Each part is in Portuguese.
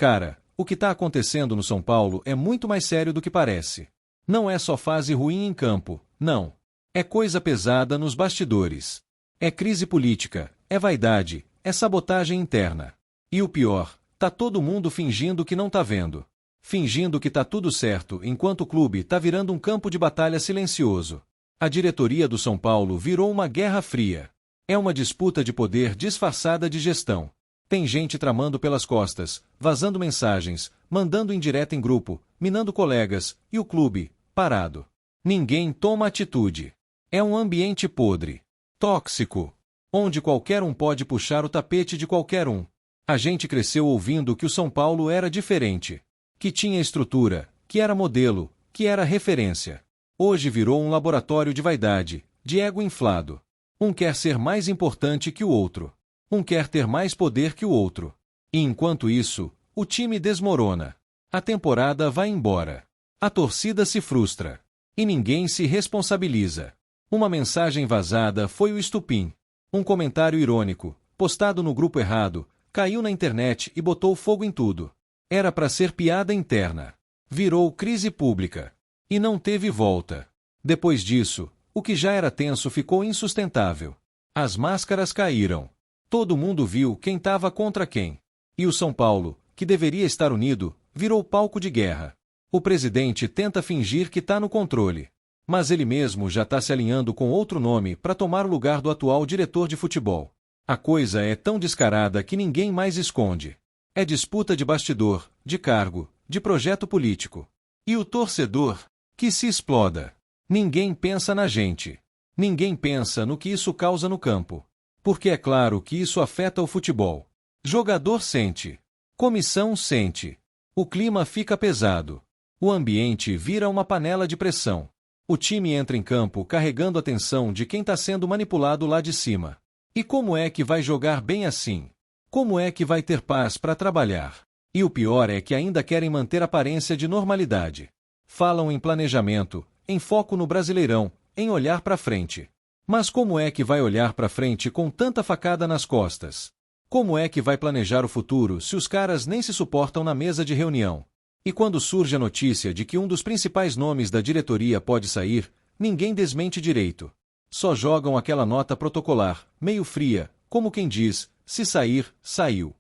Cara, o que tá acontecendo no São Paulo é muito mais sério do que parece. Não é só fase ruim em campo, não. É coisa pesada nos bastidores. É crise política, é vaidade, é sabotagem interna. E o pior, tá todo mundo fingindo que não tá vendo. Fingindo que tá tudo certo enquanto o clube tá virando um campo de batalha silencioso. A diretoria do São Paulo virou uma guerra fria. É uma disputa de poder disfarçada de gestão. Tem gente tramando pelas costas, vazando mensagens, mandando indireta em grupo, minando colegas, e o clube, parado. Ninguém toma atitude. É um ambiente podre, tóxico, onde qualquer um pode puxar o tapete de qualquer um. A gente cresceu ouvindo que o São Paulo era diferente, que tinha estrutura, que era modelo, que era referência. Hoje virou um laboratório de vaidade, de ego inflado. Um quer ser mais importante que o outro. Um quer ter mais poder que o outro. E enquanto isso, o time desmorona. A temporada vai embora. A torcida se frustra. E ninguém se responsabiliza. Uma mensagem vazada foi o estupim. Um comentário irônico, postado no grupo errado, caiu na internet e botou fogo em tudo. Era para ser piada interna. Virou crise pública. E não teve volta. Depois disso, o que já era tenso ficou insustentável. As máscaras caíram. Todo mundo viu quem estava contra quem. E o São Paulo, que deveria estar unido, virou palco de guerra. O presidente tenta fingir que está no controle. Mas ele mesmo já está se alinhando com outro nome para tomar o lugar do atual diretor de futebol. A coisa é tão descarada que ninguém mais esconde. É disputa de bastidor, de cargo, de projeto político. E o torcedor? Que se exploda. Ninguém pensa na gente. Ninguém pensa no que isso causa no campo. Porque é claro que isso afeta o futebol. Jogador sente. Comissão sente. O clima fica pesado. O ambiente vira uma panela de pressão. O time entra em campo carregando a tensão de quem está sendo manipulado lá de cima. E como é que vai jogar bem assim? Como é que vai ter paz para trabalhar? E o pior é que ainda querem manter aparência de normalidade. Falam em planejamento, em foco no Brasileirão, em olhar para frente. Mas como é que vai olhar para frente com tanta facada nas costas? Como é que vai planejar o futuro se os caras nem se suportam na mesa de reunião? E quando surge a notícia de que um dos principais nomes da diretoria pode sair, ninguém desmente direito. Só jogam aquela nota protocolar, meio fria, como quem diz, se sair, saiu.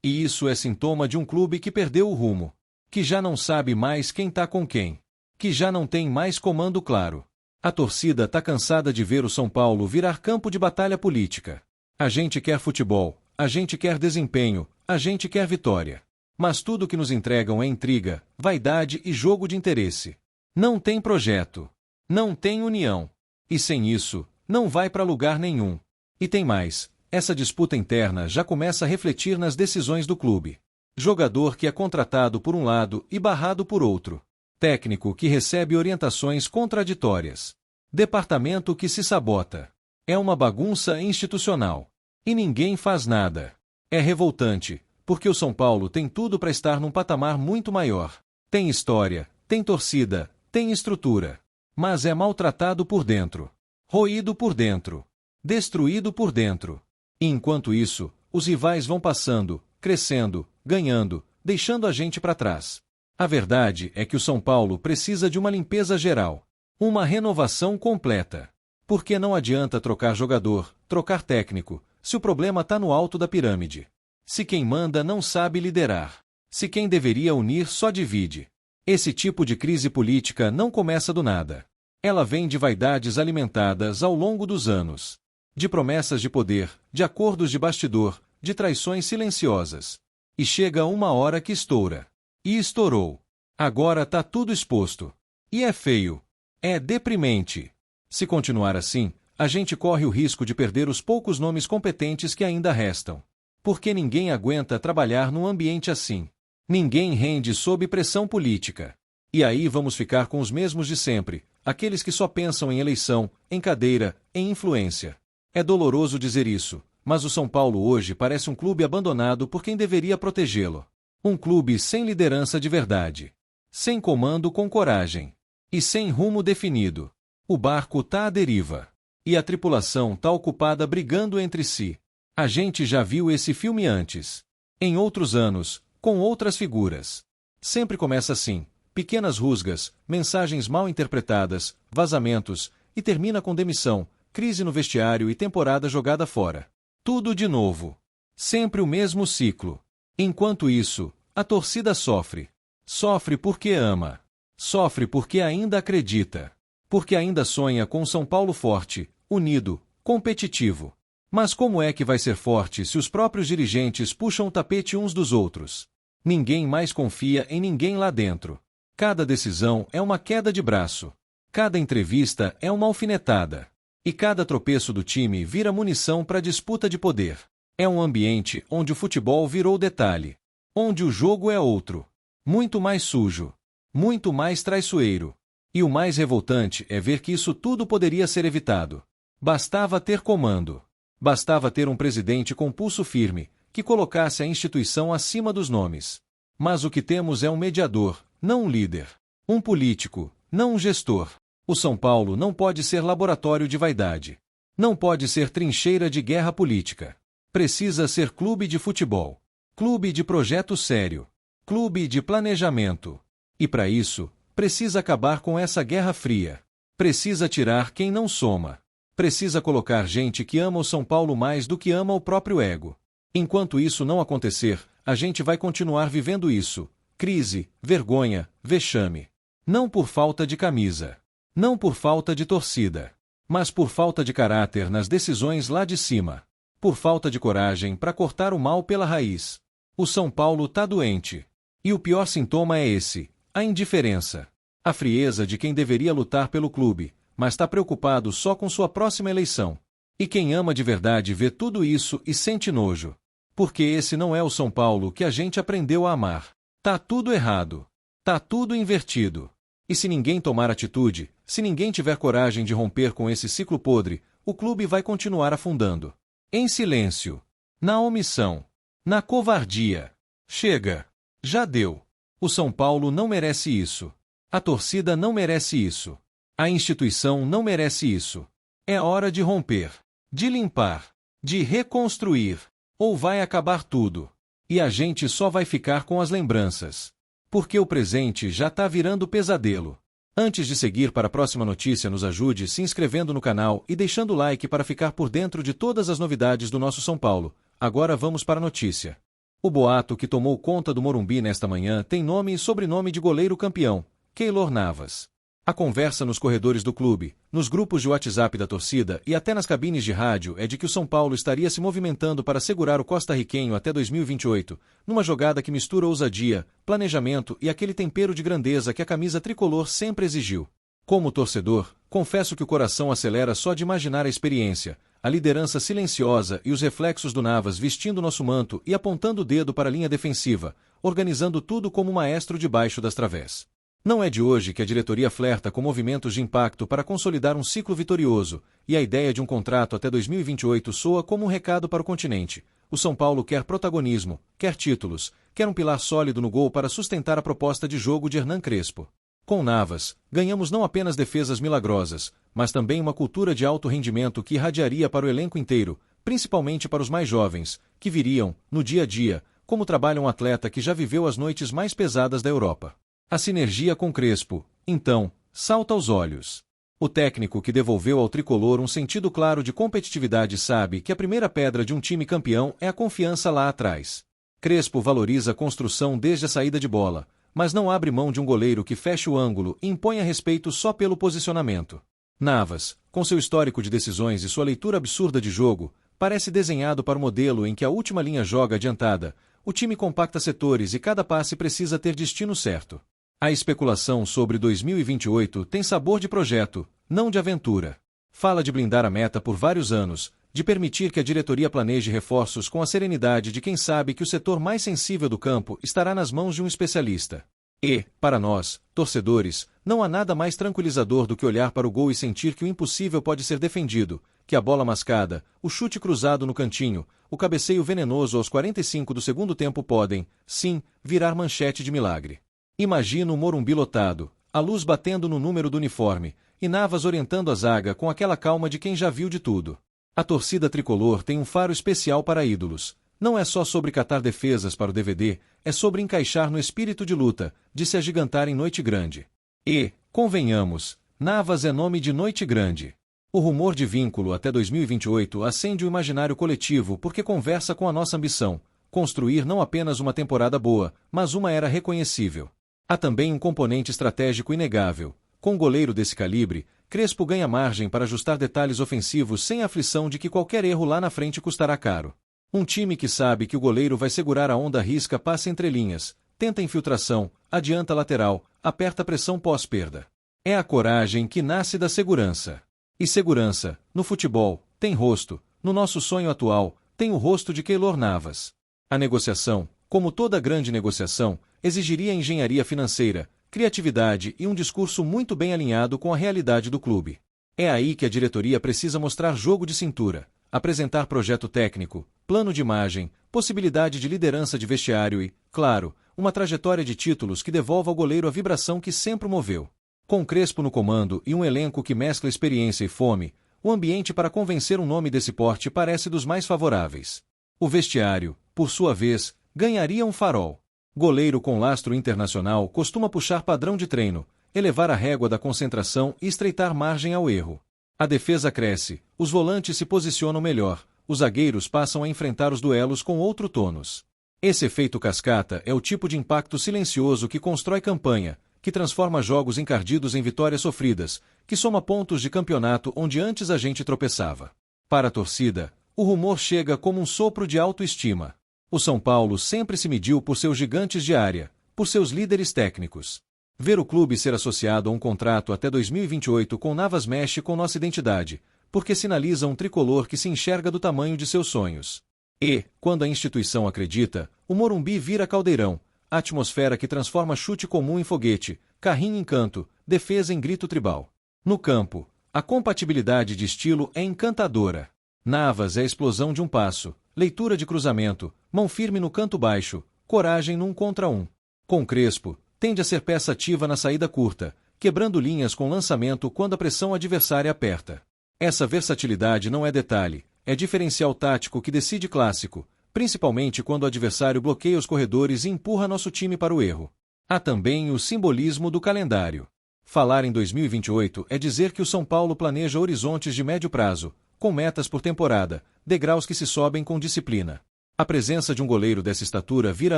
E isso é sintoma de um clube que perdeu o rumo. Que já não sabe mais quem tá com quem. Que já não tem mais comando claro. A torcida tá cansada de ver o São Paulo virar campo de batalha política. A gente quer futebol, a gente quer desempenho, a gente quer vitória. Mas tudo que nos entregam é intriga, vaidade e jogo de interesse. Não tem projeto. Não tem união. E sem isso, não vai para lugar nenhum. E tem mais, essa disputa interna já começa a refletir nas decisões do clube. Jogador que é contratado por um lado e barrado por outro. Técnico que recebe orientações contraditórias. Departamento que se sabota. É uma bagunça institucional. E ninguém faz nada. É revoltante, porque o São Paulo tem tudo para estar num patamar muito maior. Tem história, tem torcida, tem estrutura. Mas é maltratado por dentro. Roído por dentro. Destruído por dentro. E enquanto isso, os rivais vão passando, crescendo, ganhando, deixando a gente para trás. A verdade é que o São Paulo precisa de uma limpeza geral. Uma renovação completa. Porque não adianta trocar jogador, trocar técnico, se o problema está no alto da pirâmide. Se quem manda não sabe liderar. Se quem deveria unir só divide. Esse tipo de crise política não começa do nada. Ela vem de vaidades alimentadas ao longo dos anos. De promessas de poder, de acordos de bastidor, de traições silenciosas. E chega uma hora que estoura. E estourou. Agora tá tudo exposto. E é feio. É deprimente. Se continuar assim, a gente corre o risco de perder os poucos nomes competentes que ainda restam. Porque ninguém aguenta trabalhar num ambiente assim. Ninguém rende sob pressão política. E aí vamos ficar com os mesmos de sempre, aqueles que só pensam em eleição, em cadeira, em influência. É doloroso dizer isso, mas o São Paulo hoje parece um clube abandonado por quem deveria protegê-lo. Um clube sem liderança de verdade. Sem comando com coragem. E sem rumo definido. O barco tá à deriva. E a tripulação tá ocupada brigando entre si. A gente já viu esse filme antes. Em outros anos, com outras figuras. Sempre começa assim, pequenas rusgas, mensagens mal interpretadas, vazamentos, e termina com demissão, crise no vestiário e temporada jogada fora. Tudo de novo. Sempre o mesmo ciclo. Enquanto isso, a torcida sofre. Sofre porque ama. Sofre porque ainda acredita. Porque ainda sonha com um São Paulo forte, unido, competitivo. Mas como é que vai ser forte se os próprios dirigentes puxam o tapete uns dos outros? Ninguém mais confia em ninguém lá dentro. Cada decisão é uma queda de braço. Cada entrevista é uma alfinetada. E cada tropeço do time vira munição para disputa de poder. É um ambiente onde o futebol virou detalhe. Onde o jogo é outro. Muito mais sujo. Muito mais traiçoeiro. E o mais revoltante é ver que isso tudo poderia ser evitado. Bastava ter comando. Bastava ter um presidente com pulso firme, que colocasse a instituição acima dos nomes. Mas o que temos é um mediador, não um líder. Um político, não um gestor. O São Paulo não pode ser laboratório de vaidade. Não pode ser trincheira de guerra política. Precisa ser clube de futebol. Clube de projeto sério. Clube de planejamento. E para isso, precisa acabar com essa guerra fria. Precisa tirar quem não soma. Precisa colocar gente que ama o São Paulo mais do que ama o próprio ego. Enquanto isso não acontecer, a gente vai continuar vivendo isso. Crise, vergonha, vexame. Não por falta de camisa. Não por falta de torcida. Mas por falta de caráter nas decisões lá de cima. Por falta de coragem para cortar o mal pela raiz. O São Paulo tá doente. E o pior sintoma é esse, a indiferença. A frieza de quem deveria lutar pelo clube, mas está preocupado só com sua próxima eleição. E quem ama de verdade vê tudo isso e sente nojo. Porque esse não é o São Paulo que a gente aprendeu a amar. Tá tudo errado. Tá tudo invertido. E se ninguém tomar atitude, se ninguém tiver coragem de romper com esse ciclo podre, o clube vai continuar afundando. Em silêncio. Na omissão. Na covardia. Chega. Já deu. O São Paulo não merece isso. A torcida não merece isso. A instituição não merece isso. É hora de romper. De limpar. De reconstruir. Ou vai acabar tudo. E a gente só vai ficar com as lembranças. Porque o presente já tá virando pesadelo. Antes de seguir para a próxima notícia, nos ajude se inscrevendo no canal e deixando o like para ficar por dentro de todas as novidades do nosso São Paulo. Agora vamos para a notícia. O boato que tomou conta do Morumbi nesta manhã tem nome e sobrenome de goleiro campeão, Keylor Navas. A conversa nos corredores do clube, nos grupos de WhatsApp da torcida e até nas cabines de rádio é de que o São Paulo estaria se movimentando para segurar o costarriquenho até 2028, numa jogada que mistura ousadia, planejamento e aquele tempero de grandeza que a camisa tricolor sempre exigiu. Como torcedor, confesso que o coração acelera só de imaginar a experiência, a liderança silenciosa e os reflexos do Navas vestindo nosso manto e apontando o dedo para a linha defensiva, organizando tudo como maestro debaixo das través. Não é de hoje que a diretoria flerta com movimentos de impacto para consolidar um ciclo vitorioso, e a ideia de um contrato até 2028 soa como um recado para o continente. O São Paulo quer protagonismo, quer títulos, quer um pilar sólido no gol para sustentar a proposta de jogo de Hernan Crespo. Com Navas, ganhamos não apenas defesas milagrosas, mas também uma cultura de alto rendimento que irradiaria para o elenco inteiro, principalmente para os mais jovens, que viriam, no dia a dia, como trabalha um atleta que já viveu as noites mais pesadas da Europa. A sinergia com Crespo, então, salta aos olhos. O técnico que devolveu ao tricolor um sentido claro de competitividade sabe que a primeira pedra de um time campeão é a confiança lá atrás. Crespo valoriza a construção desde a saída de bola, mas não abre mão de um goleiro que fecha o ângulo e impõe a respeito só pelo posicionamento. Navas, com seu histórico de decisões e sua leitura absurda de jogo, parece desenhado para o modelo em que a última linha joga adiantada, o time compacta setores e cada passe precisa ter destino certo. A especulação sobre 2028 tem sabor de projeto, não de aventura. Fala de blindar a meta por vários anos, de permitir que a diretoria planeje reforços com a serenidade de quem sabe que o setor mais sensível do campo estará nas mãos de um especialista. E, para nós, torcedores, não há nada mais tranquilizador do que olhar para o gol e sentir que o impossível pode ser defendido, que a bola mascada, o chute cruzado no cantinho, o cabeceio venenoso aos 45 do segundo tempo podem, sim, virar manchete de milagre. Imagino o Morumbi lotado, a luz batendo no número do uniforme, e Navas orientando a zaga com aquela calma de quem já viu de tudo. A torcida tricolor tem um faro especial para ídolos. Não é só sobre catar defesas para o DVD, é sobre encaixar no espírito de luta, de se agigantar em noite grande. E, convenhamos, Navas é nome de noite grande. O rumor de vínculo até 2028 acende o imaginário coletivo porque conversa com a nossa ambição, construir não apenas uma temporada boa, mas uma era reconhecível. Há também um componente estratégico inegável. Com um goleiro desse calibre, Crespo ganha margem para ajustar detalhes ofensivos sem a aflição de que qualquer erro lá na frente custará caro. Um time que sabe que o goleiro vai segurar a onda risca passe entre linhas, tenta infiltração, adianta lateral, aperta pressão pós-perda. É a coragem que nasce da segurança. E segurança, no futebol, tem rosto. No nosso sonho atual, tem o rosto de Keylor Navas. A negociação, como toda grande negociação, exigiria engenharia financeira, criatividade e um discurso muito bem alinhado com a realidade do clube. É aí que a diretoria precisa mostrar jogo de cintura, apresentar projeto técnico, plano de imagem, possibilidade de liderança de vestiário e, claro, uma trajetória de títulos que devolva ao goleiro a vibração que sempre o moveu. Com Crespo no comando e um elenco que mescla experiência e fome, o ambiente para convencer um nome desse porte parece dos mais favoráveis. O vestiário, por sua vez, ganharia um farol. Goleiro com lastro internacional costuma puxar padrão de treino, elevar a régua da concentração e estreitar margem ao erro. A defesa cresce, os volantes se posicionam melhor, os zagueiros passam a enfrentar os duelos com outro tônus. Esse efeito cascata é o tipo de impacto silencioso que constrói campanha, que transforma jogos encardidos em vitórias sofridas, que soma pontos de campeonato onde antes a gente tropeçava. Para a torcida, o rumor chega como um sopro de autoestima. O São Paulo sempre se mediu por seus gigantes de área, por seus líderes técnicos. Ver o clube ser associado a um contrato até 2028 com Navas mexe com nossa identidade, porque sinaliza um tricolor que se enxerga do tamanho de seus sonhos. E, quando a instituição acredita, o Morumbi vira caldeirão, a atmosfera que transforma chute comum em foguete, carrinho em canto, defesa em grito tribal. No campo, a compatibilidade de estilo é encantadora. Navas é a explosão de um passo, leitura de cruzamento, mão firme no canto baixo, coragem no 1 contra 1. Com Crespo, tende a ser peça ativa na saída curta, quebrando linhas com lançamento quando a pressão adversária aperta. Essa versatilidade não é detalhe, é diferencial tático que decide clássico, principalmente quando o adversário bloqueia os corredores e empurra nosso time para o erro. Há também o simbolismo do calendário. Falar em 2028 é dizer que o São Paulo planeja horizontes de médio prazo, com metas por temporada, degraus que se sobem com disciplina. A presença de um goleiro dessa estatura vira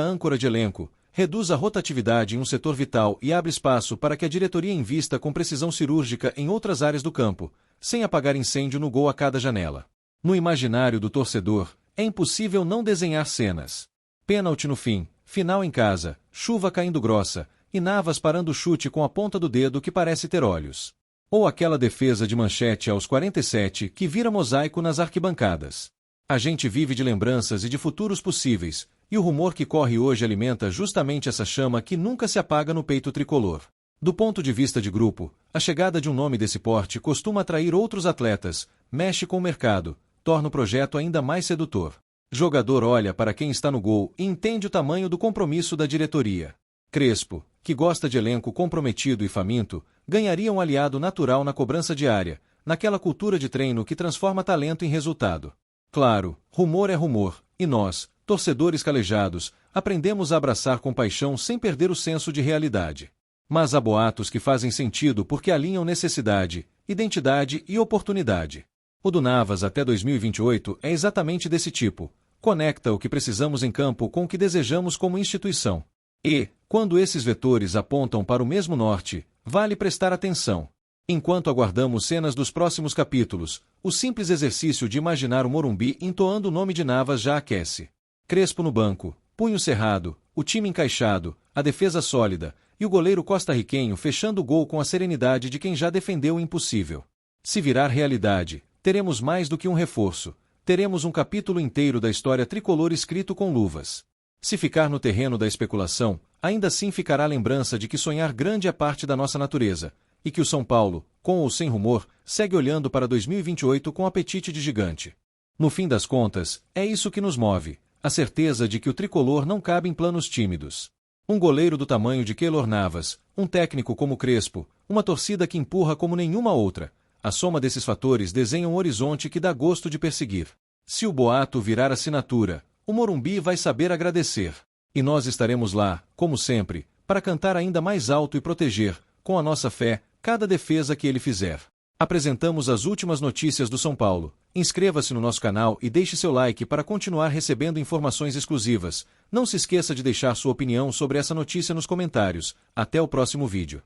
âncora de elenco, reduz a rotatividade em um setor vital e abre espaço para que a diretoria invista com precisão cirúrgica em outras áreas do campo, sem apagar incêndio no gol a cada janela. No imaginário do torcedor, é impossível não desenhar cenas. Pênalti no fim, final em casa, chuva caindo grossa, e Navas parando o chute com a ponta do dedo que parece ter olhos. Ou aquela defesa de Manchete aos 47 que vira mosaico nas arquibancadas. A gente vive de lembranças e de futuros possíveis, e o rumor que corre hoje alimenta justamente essa chama que nunca se apaga no peito tricolor. Do ponto de vista de grupo, a chegada de um nome desse porte costuma atrair outros atletas, mexe com o mercado, torna o projeto ainda mais sedutor. Jogador olha para quem está no gol e entende o tamanho do compromisso da diretoria. Crespo, que gosta de elenco comprometido e faminto, ganharia um aliado natural na cobrança diária, naquela cultura de treino que transforma talento em resultado. Claro, rumor é rumor, e nós, torcedores calejados, aprendemos a abraçar com paixão sem perder o senso de realidade. Mas há boatos que fazem sentido porque alinham necessidade, identidade e oportunidade. O do Navas até 2028 é exatamente desse tipo, conecta o que precisamos em campo com o que desejamos como instituição. E, quando esses vetores apontam para o mesmo norte, vale prestar atenção. Enquanto aguardamos cenas dos próximos capítulos, o simples exercício de imaginar o Morumbi entoando o nome de Navas já aquece. Crespo no banco, punho cerrado, o time encaixado, a defesa sólida, e o goleiro costarriquenho fechando o gol com a serenidade de quem já defendeu o impossível. Se virar realidade, teremos mais do que um reforço, teremos um capítulo inteiro da história tricolor escrito com luvas. Se ficar no terreno da especulação, ainda assim ficará a lembrança de que sonhar grande é parte da nossa natureza, e que o São Paulo, com ou sem rumor, segue olhando para 2028 com apetite de gigante. No fim das contas, é isso que nos move, a certeza de que o tricolor não cabe em planos tímidos. Um goleiro do tamanho de Keylor Navas, um técnico como Crespo, uma torcida que empurra como nenhuma outra, a soma desses fatores desenha um horizonte que dá gosto de perseguir. Se o boato virar assinatura, o Morumbi vai saber agradecer. E nós estaremos lá, como sempre, para cantar ainda mais alto e proteger, com a nossa fé, cada defesa que ele fizer. Apresentamos as últimas notícias do São Paulo. Inscreva-se no nosso canal e deixe seu like para continuar recebendo informações exclusivas. Não se esqueça de deixar sua opinião sobre essa notícia nos comentários. Até o próximo vídeo.